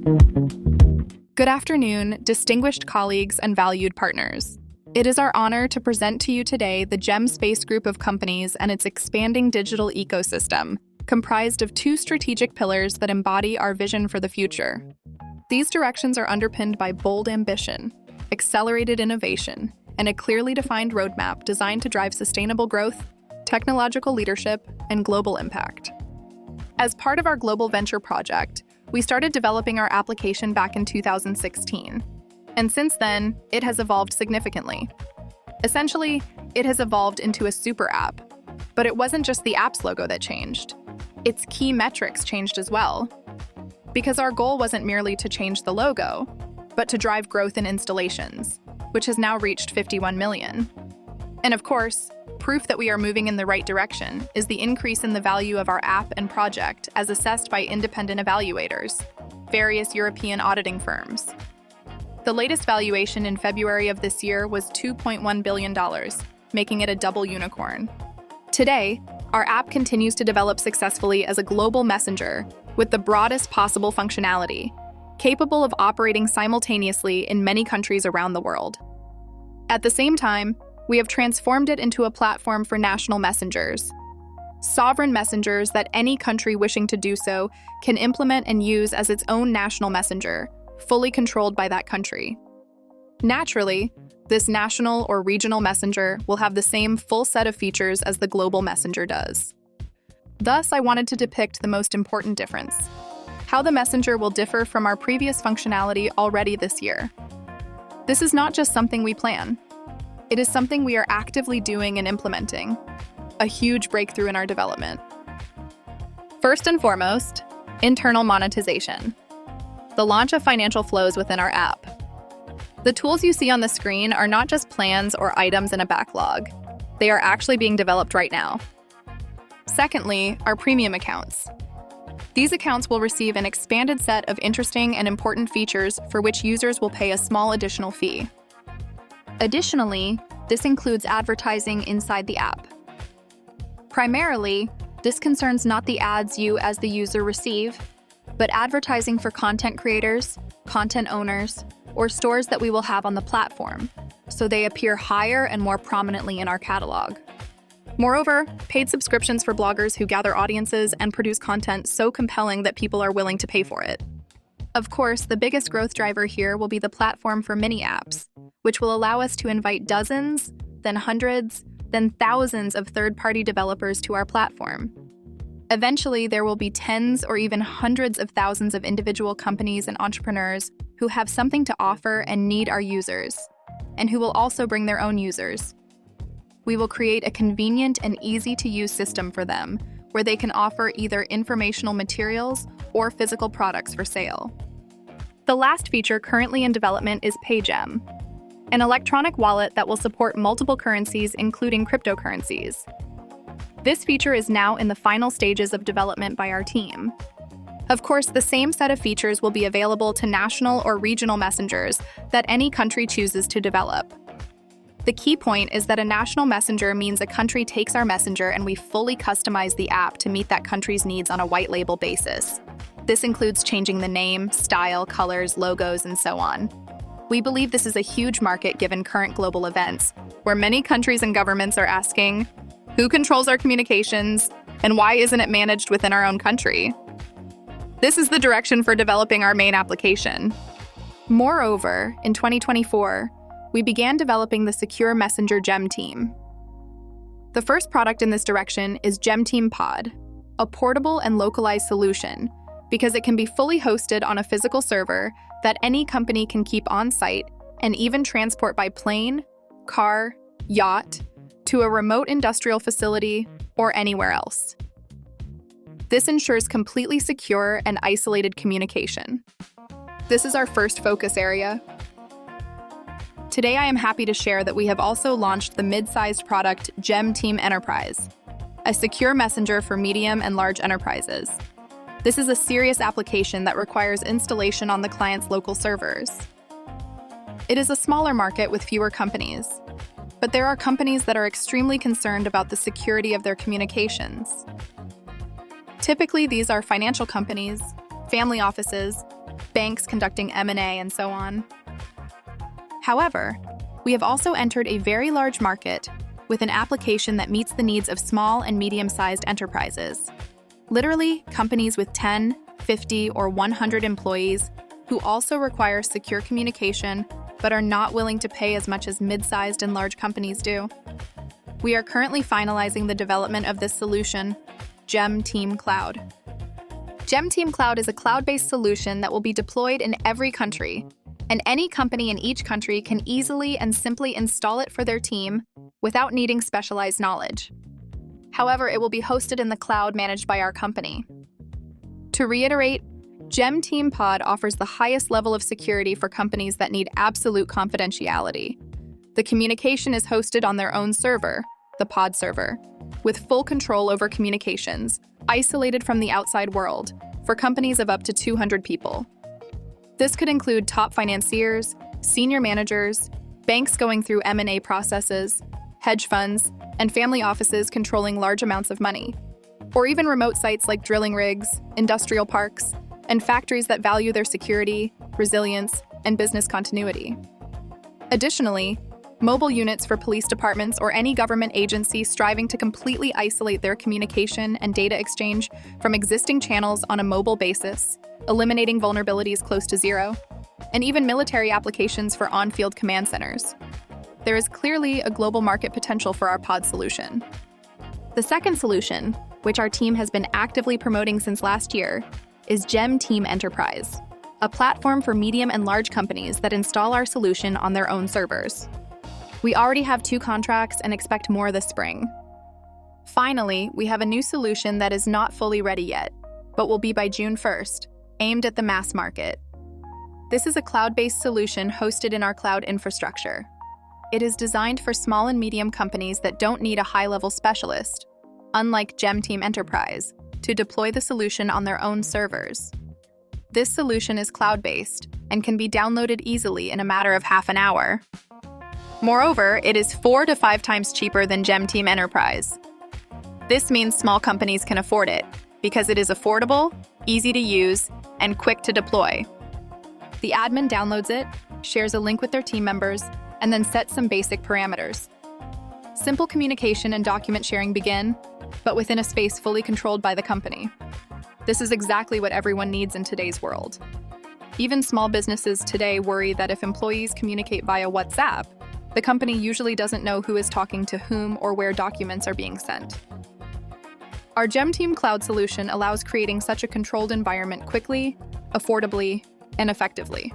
Good afternoon, distinguished colleagues and valued partners. It is our honor to present to you today the GEM Space Group of companies and its expanding digital ecosystem, comprised of two strategic pillars that embody our vision for the future. These directions are underpinned by bold ambition, accelerated innovation, and a clearly defined roadmap designed to drive sustainable growth, technological leadership, and global impact. As part of our global venture project, we started developing our application back in 2016. And since then, it has evolved significantly. Essentially, it has evolved into a super app. But it wasn't just the app's logo that changed. Its key metrics changed as well. Because our goal wasn't merely to change the logo, but to drive growth in installations, which has now reached 51 million. And of course, proof that we are moving in the right direction is the increase in the value of our app and project as assessed by independent evaluators, various European auditing firms. The latest valuation in February of this year was $2.1 billion, making it a double unicorn. Today, our app continues to develop successfully as a global messenger with the broadest possible functionality, capable of operating simultaneously in many countries around the world. At the same time, we have transformed it into a platform for national messengers, sovereign messengers that any country wishing to do so can implement and use as its own national messenger, fully controlled by that country. Naturally, this national or regional messenger will have the same full set of features as the global messenger does. Thus, I wanted to depict the most important difference: how the messenger will differ from our previous functionality already this year. This is not just something we plan. It is something we are actively doing and implementing, a huge breakthrough in our development. First and foremost, internal monetization. The launch of financial flows within our app. The tools you see on the screen are not just plans or items in a backlog. They are actually being developed right now. Secondly, our premium accounts. These accounts will receive an expanded set of interesting and important features for which users will pay a small additional fee. Additionally, this includes advertising inside the app. Primarily, this concerns not the ads you as the user receive, but advertising for content creators, content owners, or stores that we will have on the platform, so they appear higher and more prominently in our catalog. Moreover, paid subscriptions for bloggers who gather audiences and produce content so compelling that people are willing to pay for it. Of course, the biggest growth driver here will be the platform for mini apps, which will allow us to invite dozens, then hundreds, then thousands of third-party developers to our platform. Eventually, there will be tens or even hundreds of thousands of individual companies and entrepreneurs who have something to offer and need our users, and who will also bring their own users. We will create a convenient and easy-to-use system for them, where they can offer either informational materials or physical products for sale. The last feature currently in development is PayGem, an electronic wallet that will support multiple currencies, including cryptocurrencies. This feature is now in the final stages of development by our team. Of course, the same set of features will be available to national or regional messengers that any country chooses to develop. The key point is that a national messenger means a country takes our messenger and we fully customize the app to meet that country's needs on a white label basis. This includes changing the name, style, colors, logos, and so on. We believe this is a huge market given current global events, where many countries and governments are asking, who controls our communications, and why isn't it managed within our own country? This is the direction for developing our main application. Moreover, in 2024, we began developing the Secure Messenger GEM team. The first product in this direction is GEM Team Pod, a portable and localized solution, because it can be fully hosted on a physical server that any company can keep on site and even transport by plane, car, yacht, to a remote industrial facility or anywhere else. This ensures completely secure and isolated communication. This is our first focus area. Today, I am happy to share that we have also launched the mid-sized product GEM Team Enterprise, a secure messenger for medium and large enterprises. This is a serious application that requires installation on the client's local servers. It is a smaller market with fewer companies, but there are companies that are extremely concerned about the security of their communications. Typically, these are financial companies, family offices, banks conducting M&A, and so on. However, we have also entered a very large market with an application that meets the needs of small and medium-sized enterprises. Literally, companies with 10, 50, or 100 employees who also require secure communication but are not willing to pay as much as mid-sized and large companies do. We are currently finalizing the development of this solution, PayGem Team Cloud. PayGem Team Cloud is a cloud-based solution that will be deployed in every country, and any company in each country can easily and simply install it for their team without needing specialized knowledge. However, it will be hosted in the cloud managed by our company. To reiterate, PayGem Team Pod offers the highest level of security for companies that need absolute confidentiality. The communication is hosted on their own server, the pod server, with full control over communications, isolated from the outside world, for companies of up to 200 people. This could include top financiers, senior managers, banks going through M&A processes, hedge funds, and family offices controlling large amounts of money, or even remote sites like drilling rigs, industrial parks, and factories that value their security, resilience, and business continuity. Additionally, mobile units for police departments or any government agency striving to completely isolate their communication and data exchange from existing channels on a mobile basis, eliminating vulnerabilities close to zero, and even military applications for on-field command centers. There is clearly a global market potential for our pod solution. The second solution, which our team has been actively promoting since last year, is PayGem Team Enterprise, a platform for medium and large companies that install our solution on their own servers. We already have 2 contracts and expect more this spring. Finally, we have a new solution that is not fully ready yet, but will be by June 1st, aimed at the mass market. This is a cloud-based solution hosted in our cloud infrastructure. It is designed for small and medium companies that don't need a high-level specialist, unlike PayGem Team Enterprise, to deploy the solution on their own servers. This solution is cloud-based and can be downloaded easily in a matter of half an hour. Moreover, it is 4 to 5 times cheaper than PayGem Team Enterprise. This means small companies can afford it because it is affordable, easy to use, and quick to deploy. The admin downloads it, shares a link with their team members, and then sets some basic parameters. Simple communication and document sharing begin, but within a space fully controlled by the company. This is exactly what everyone needs in today's world. Even small businesses today worry that if employees communicate via WhatsApp, the company usually doesn't know who is talking to whom or where documents are being sent. Our PayGem Team Cloud solution allows creating such a controlled environment quickly, affordably, and effectively.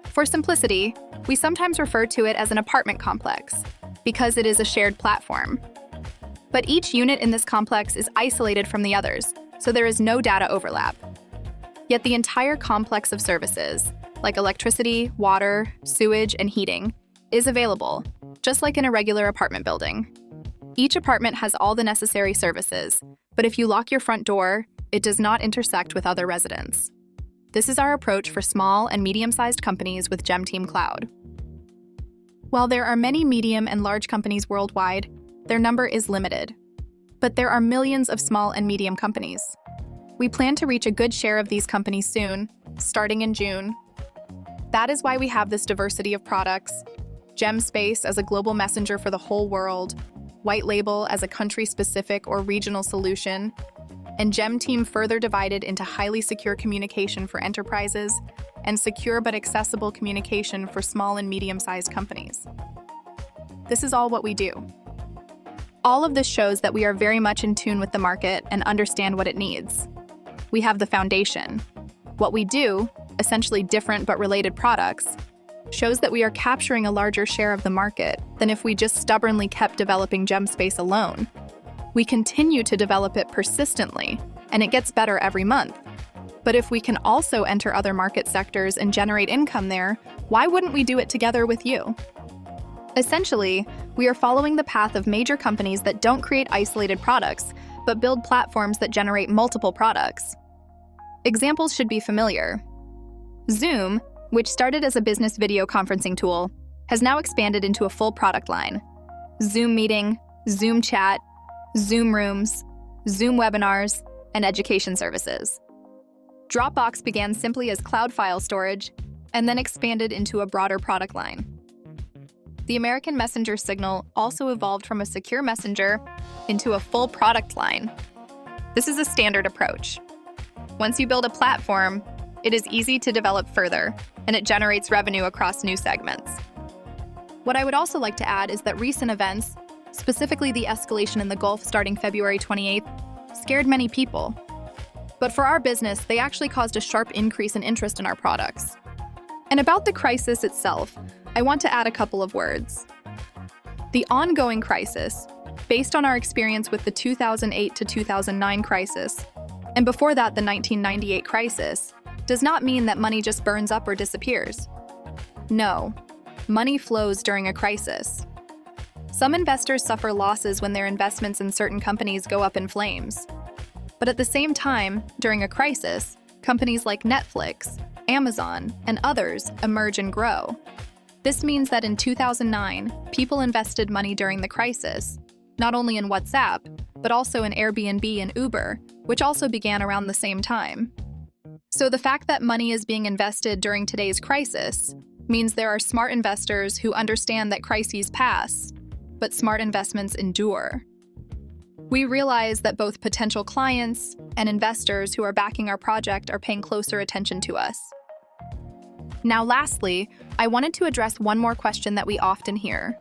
For simplicity, we sometimes refer to it as an apartment complex, because it is a shared platform. But each unit in this complex is isolated from the others, so there is no data overlap. Yet the entire complex of services, like electricity, water, sewage, and heating, is available, just like in a regular apartment building. Each apartment has all the necessary services, but if you lock your front door, it does not intersect with other residents. This is our approach for small and medium-sized companies with PayGem Team Cloud. While there are many medium and large companies worldwide, their number is limited. But there are millions of small and medium companies. We plan to reach a good share of these companies soon, starting in June. That is why we have this diversity of products: PayGem Space as a global messenger for the whole world, White Label as a country-specific or regional solution, and PayGem Team further divided into highly secure communication for enterprises and secure but accessible communication for small and medium-sized companies. This is all what we do. All of this shows that we are very much in tune with the market and understand what it needs. We have the foundation. What we do, essentially different but related products, shows that we are capturing a larger share of the market than if we just stubbornly kept developing PayGem Space alone. We continue to develop it persistently, and it gets better every month. But if we can also enter other market sectors and generate income there, why wouldn't we do it together with you? Essentially, we are following the path of major companies that don't create isolated products, but build platforms that generate multiple products. Examples should be familiar. Zoom, which started as a business video conferencing tool, has now expanded into a full product line: Zoom Meeting, Zoom Chat, Zoom Rooms, Zoom Webinars, and education services. Dropbox began simply as cloud file storage and then expanded into a broader product line. The American Messenger Signal also evolved from a secure messenger into a full product line. This is a standard approach. Once you build a platform, it is easy to develop further, and it generates revenue across new segments. What I would also like to add is that recent events, specifically the escalation in the Gulf starting February 28th, scared many people. But for our business, they actually caused a sharp increase in interest in our products. And about the crisis itself, I want to add a couple of words. The ongoing crisis, based on our experience with the 2008 to 2009 crisis, and before that the 1998 crisis, does not mean that money just burns up or disappears. No, money flows during a crisis. Some investors suffer losses when their investments in certain companies go up in flames. But at the same time, during a crisis, companies like Netflix, Amazon, and others emerge and grow. This means that in 2009, people invested money during the crisis, not only in WhatsApp, but also in Airbnb and Uber, which also began around the same time. So the fact that money is being invested during today's crisis means there are smart investors who understand that crises pass, but smart investments endure. We realize that both potential clients and investors who are backing our project are paying closer attention to us. Now, lastly, I wanted to address one more question that we often hear.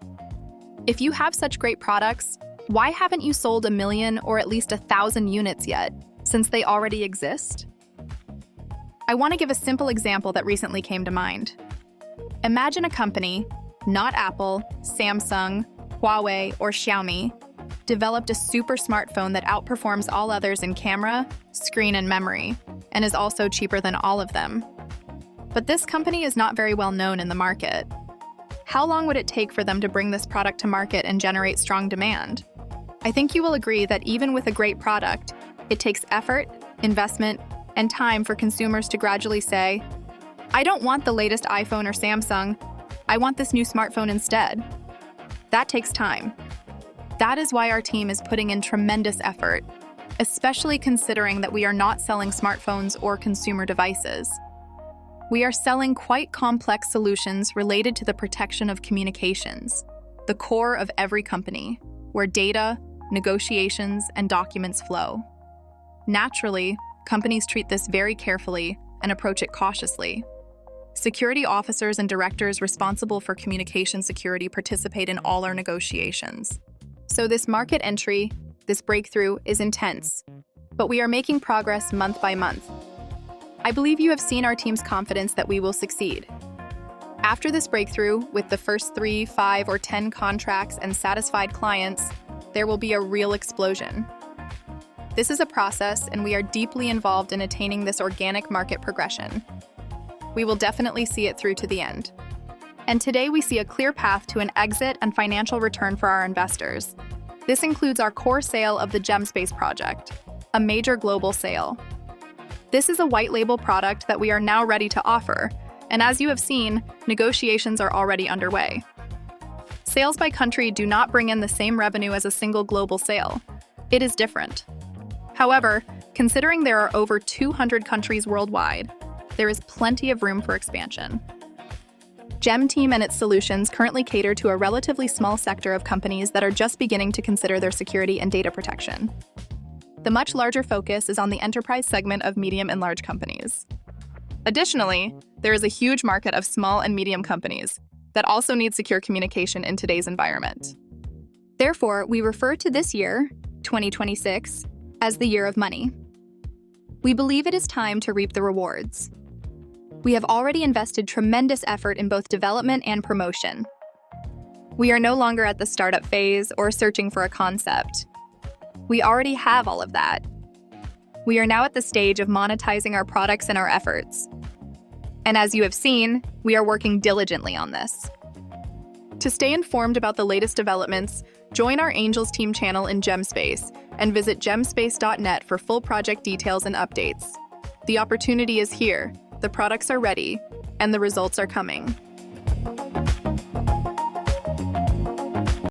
If you have such great products, why haven't you sold 1 million or at least 1,000 units yet, since they already exist? I want to give a simple example that recently came to mind. Imagine a company, not Apple, Samsung, Huawei, or Xiaomi, developed a super smartphone that outperforms all others in camera, screen, and memory, and is also cheaper than all of them. But this company is not very well known in the market. How long would it take for them to bring this product to market and generate strong demand? I think you will agree that even with a great product, it takes effort, investment, and time for consumers to gradually say, I don't want the latest iPhone or Samsung, I want this new smartphone instead. That takes time. That is why our team is putting in tremendous effort, especially considering that we are not selling smartphones or consumer devices. We are selling quite complex solutions related to the protection of communications, the core of every company, where data, negotiations, and documents flow. Naturally, companies treat this very carefully and approach it cautiously. Security officers and directors responsible for communication security participate in all our negotiations. So this market entry, this breakthrough, is intense, but we are making progress month by month. I believe you have seen our team's confidence that we will succeed. After this breakthrough, with the first 3, 5, or 10 contracts and satisfied clients, there will be a real explosion. This is a process, and we are deeply involved in attaining this organic market progression. We will definitely see it through to the end. And today we see a clear path to an exit and financial return for our investors. This includes our core sale of the GemSpace project, a major global sale. This is a white label product that we are now ready to offer, and as you have seen, negotiations are already underway. Sales by country do not bring in the same revenue as a single global sale. It is different. However, considering there are over 200 countries worldwide, there is plenty of room for expansion. Gem Team and its solutions currently cater to a relatively small sector of companies that are just beginning to consider their security and data protection. The much larger focus is on the enterprise segment of medium and large companies. Additionally, there is a huge market of small and medium companies that also need secure communication in today's environment. Therefore, we refer to this year, 2026, as the year of money. We believe it is time to reap the rewards. We have already invested tremendous effort in both development and promotion. We are no longer at the startup phase or searching for a concept. We already have all of that. We are now at the stage of monetizing our products and our efforts. And as you have seen, we are working diligently on this. To stay informed about the latest developments, join our Angels Team channel in GemSpace and visit gemspace.net for full project details and updates. The opportunity is here, the products are ready, and the results are coming.